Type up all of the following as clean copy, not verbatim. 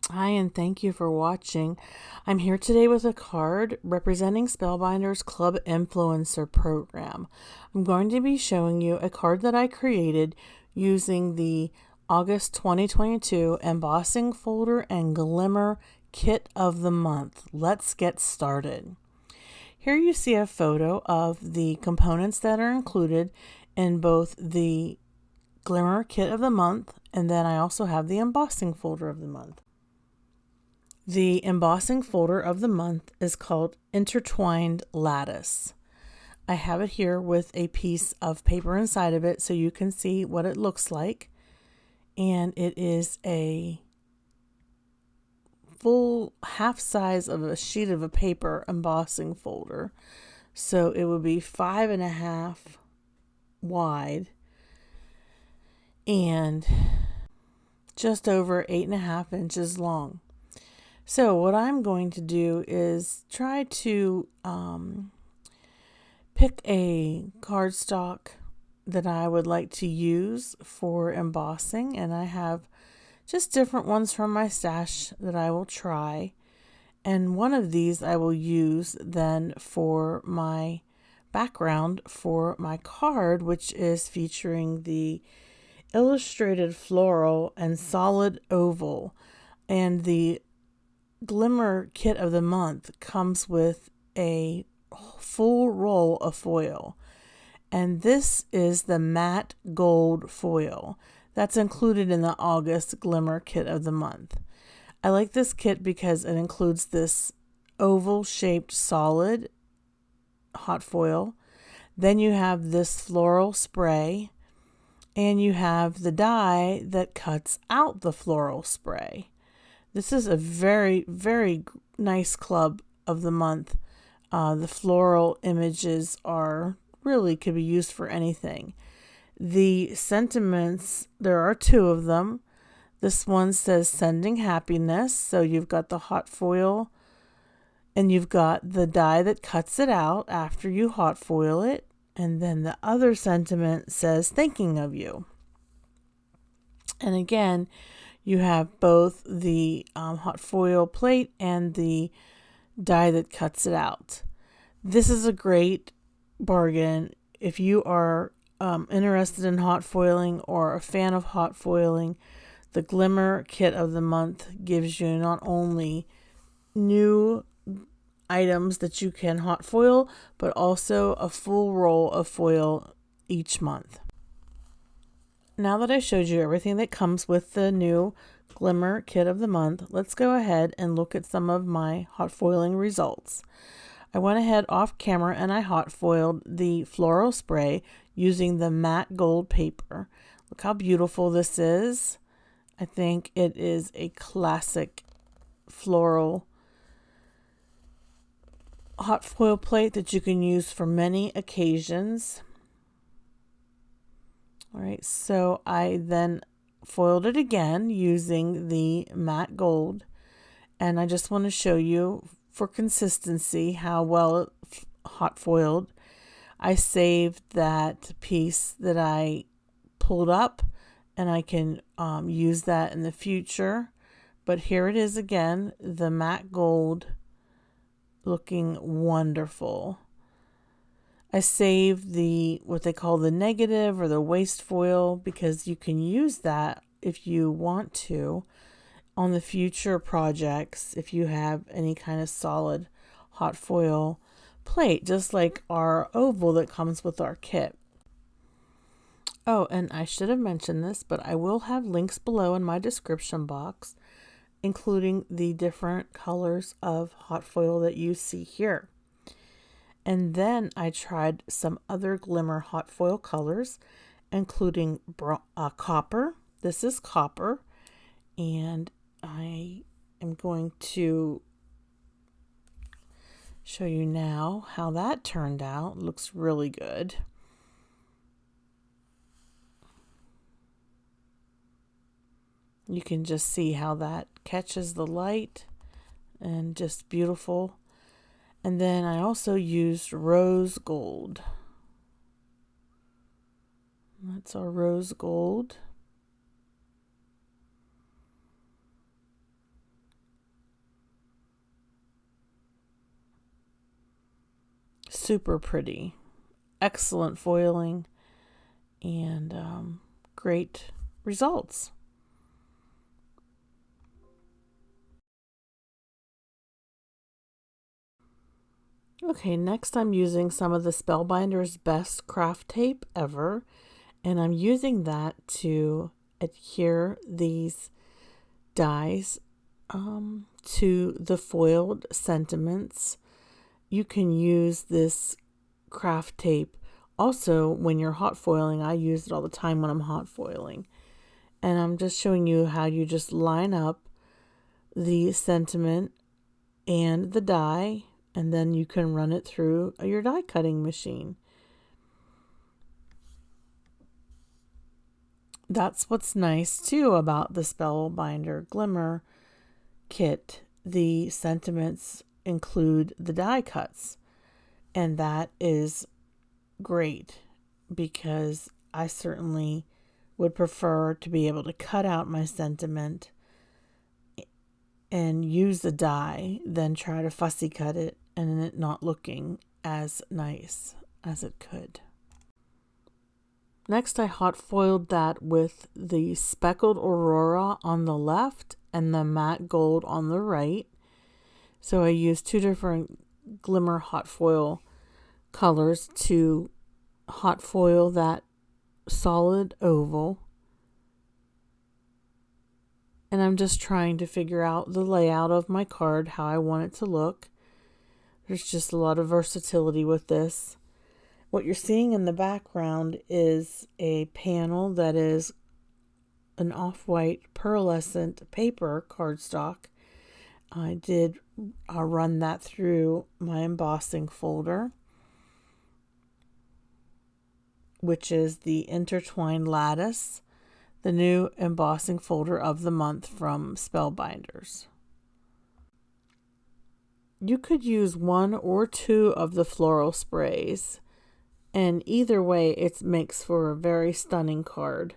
Hi, and thank you for watching. I'm here today with a card representing Spellbinders Club Influencer Program. I'm going to be showing you a card that I created using the August 2022 Embossing Folder and Glimmer Kit of the Month. Let's get started. Here you see a photo of the components that are included in both the Glimmer Kit of the Month, and then I also have the Embossing Folder of the Month. The embossing folder of the month is called Intertwined Lattice. I have it here with a piece of paper inside of it so you can see what it looks like. And it is a full half size of a sheet of a paper embossing folder. So it would be 5.5 wide and just over 8.5 inches long. So what I'm going to do is try to pick a cardstock that I would like to use for embossing, and I have just different ones from my stash that I will try, and one of these I will use then for my background for my card, which is featuring the illustrated floral and solid oval. And the Glimmer Kit of the Month comes with a full roll of foil, and this is the matte gold foil that's included in the August Glimmer Kit of the Month. I like this kit because it includes this oval shaped solid hot foil, then you have this floral spray, and you have the die that cuts out the floral spray. This is a very, very nice club of the month. The floral images could be used for anything. The sentiments, there are two of them. This one says sending happiness. So you've got the hot foil and you've got the die that cuts it out after you hot foil it. And then the other sentiment says thinking of you. And again, you have both the hot foil plate and the die that cuts it out. This is a great bargain if you are interested in hot foiling or a fan of hot foiling. The Glimmer Kit of the Month gives you not only new items that you can hot foil, but also a full roll of foil each month. Now that I showed you everything that comes with the new Glimmer Kit of the Month, let's go ahead and look at some of my hot foiling results. I went ahead off camera and I hot foiled the floral spray using the matte gold paper. Look how beautiful this is. I think it is a classic floral hot foil plate that you can use for many occasions. All right, so I then foiled it again using the matte gold, and I just want to show you for consistency how well it hot foiled. I saved that piece that I pulled up, and I can use that in the future. But here it is again, the matte gold, looking wonderful. I saved the what they call the negative or the waste foil because you can use that if you want to on the future projects if you have any kind of solid hot foil plate, just like our oval that comes with our kit. Oh, and I should have mentioned this, but I will have links below in my description box, including the different colors of hot foil that you see here. And then I tried some other Glimmer hot foil colors, including copper. This is copper, and I am going to show you now how that turned out. It looks really good. You can just see how that catches the light and just beautiful. And then I also used rose gold. That's our rose gold. super pretty. Excellent foiling and great results. Okay, next I'm using some of the Spellbinders Best Craft Tape Ever, and I'm using that to adhere these dies to the foiled sentiments. You can use this craft tape also when you're hot foiling. I use it all the time when I'm hot foiling. And I'm just showing you how you just line up the sentiment and the die, and then you can run it through your die cutting machine. That's what's nice too about the Spellbinder Glimmer kit. The sentiments include the die cuts, and that is great because I certainly would prefer to be able to cut out my sentiment and use the die than try to fussy cut it and it not looking as nice as it could. Next, I hot foiled that with the speckled aurora on the left and the matte gold on the right. So I used two different Glimmer hot foil colors to hot foil that solid oval. And I'm just trying to figure out the layout of my card, how I want it to look. There's just a lot of versatility with this. What you're seeing in the background is a panel that is an off-white pearlescent paper cardstock. I did run that through my embossing folder, which is the Intertwined Lattice, the new embossing folder of the month from Spellbinders. You could use one or two of the floral sprays, and either way it makes for a very stunning card.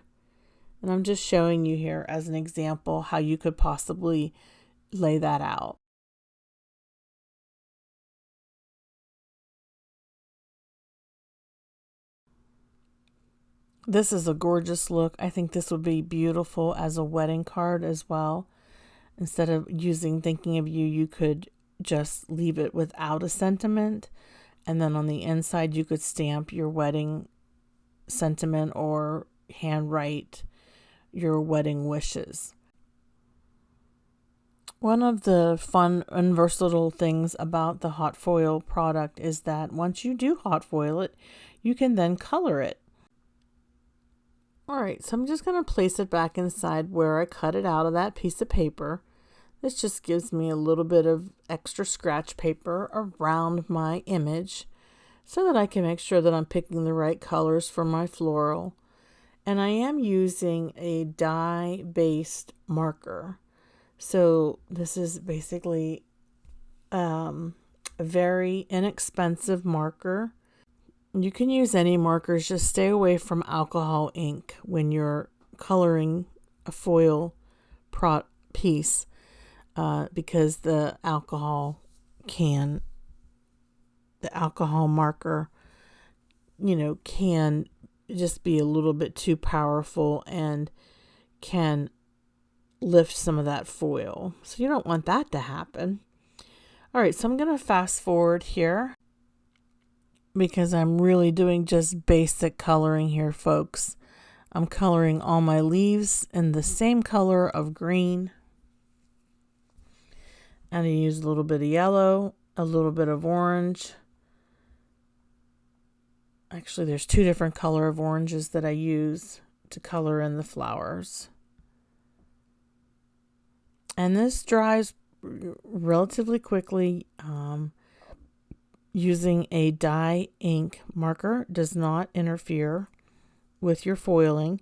And I'm just showing you here as an example how you could possibly lay that out. This is a gorgeous look. I think this would be beautiful as a wedding card as well. Instead of using Thinking of You, you could just leave it without a sentiment. And then on the inside, you could stamp your wedding sentiment or handwrite your wedding wishes. One of the fun and versatile things about the hot foil product is that once you do hot foil it, you can then color it. Alright, so I'm just going to place it back inside where I cut it out of that piece of paper. This just gives me a little bit of extra scratch paper around my image so that I can make sure that I'm picking the right colors for my floral. And I am using a dye-based marker. So this is basically a very inexpensive marker. You can use any markers, just stay away from alcohol ink when you're coloring a foil piece because the alcohol marker, can just be a little bit too powerful and can lift some of that foil. So you don't want that to happen. All right, so I'm going to fast forward here because I'm really doing just basic coloring here, folks. I'm coloring all my leaves in the same color of green. And I use a little bit of yellow, a little bit of orange. Actually, there's two different color of oranges that I use to color in the flowers. And this dries relatively quickly. Using a dye ink marker does not interfere with your foiling.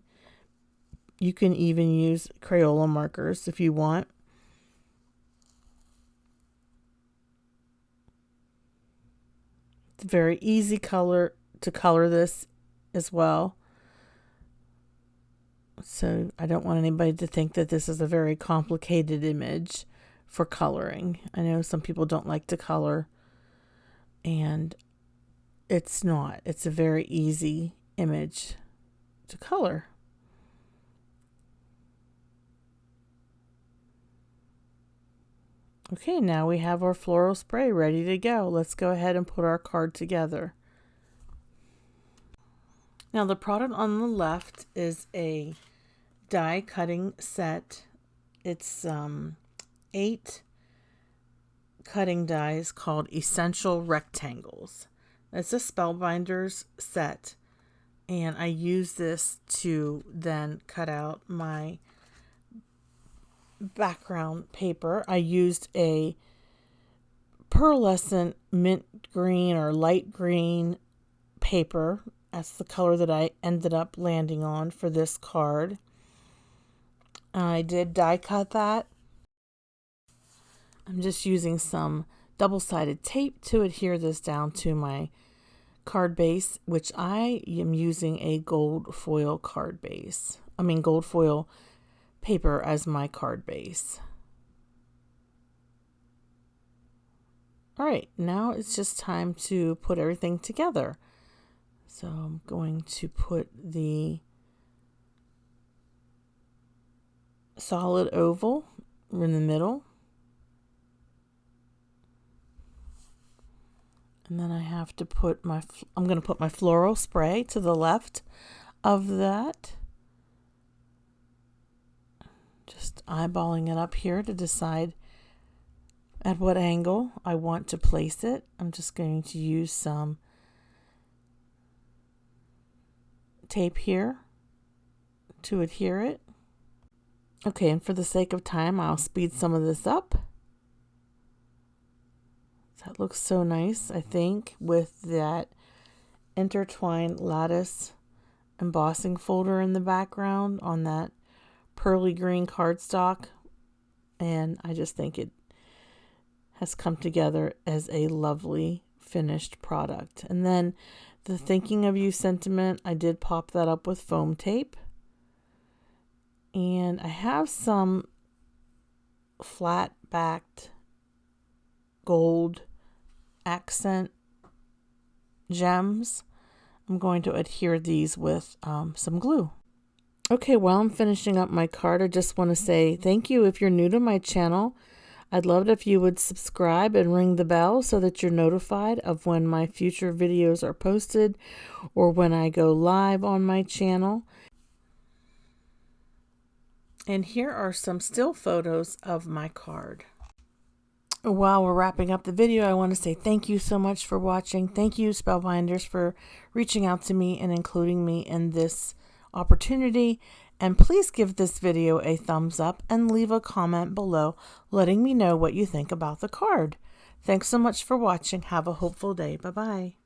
You can even use Crayola markers if you want. It's a very easy color to color this as well. So I don't want anybody to think that this is a very complicated image for coloring. I know some people don't like to color, and it's not. It's a very easy image to color. Okay, now we have our floral spray ready to go. Let's go ahead and put our card together. Now the product on the left is a die cutting set. It's 8 cutting dies called Essential Rectangles. It's a Spellbinders set, and I use this to then cut out my background paper. I used a pearlescent mint green or light green paper. That's the color that I ended up landing on for this card. I did die cut that. I'm just using some double-sided tape to adhere this down to my card base, which I am using a gold foil gold foil paper as my card base. All right, now it's just time to put everything together. So I'm going to put the solid oval in the middle. And then I have to put I'm going to put my floral spray to the left of that. Just eyeballing it up here to decide at what angle I want to place it. I'm just going to use some tape here to adhere it. Okay, and for the sake of time, I'll speed some of this up. That looks so nice, I think, with that intertwined lattice embossing folder in the background on that pearly green cardstock. And I just think it has come together as a lovely finished product. And then the thinking of you sentiment, I did pop that up with foam tape. And I have some flat backed gold accent gems. I'm going to adhere these with some glue. Okay, while I'm finishing up my card, I just want to say thank you if you're new to my channel. I'd love it if you would subscribe and ring the bell so that you're notified of when my future videos are posted or when I go live on my channel. And here are some still photos of my card. While we're wrapping up the video, I want to say thank you so much for watching. Thank you, Spellbinders, for reaching out to me and including me in this opportunity. And please give this video a thumbs up and leave a comment below letting me know what you think about the card. Thanks so much for watching. Have a hopeful day. Bye-bye.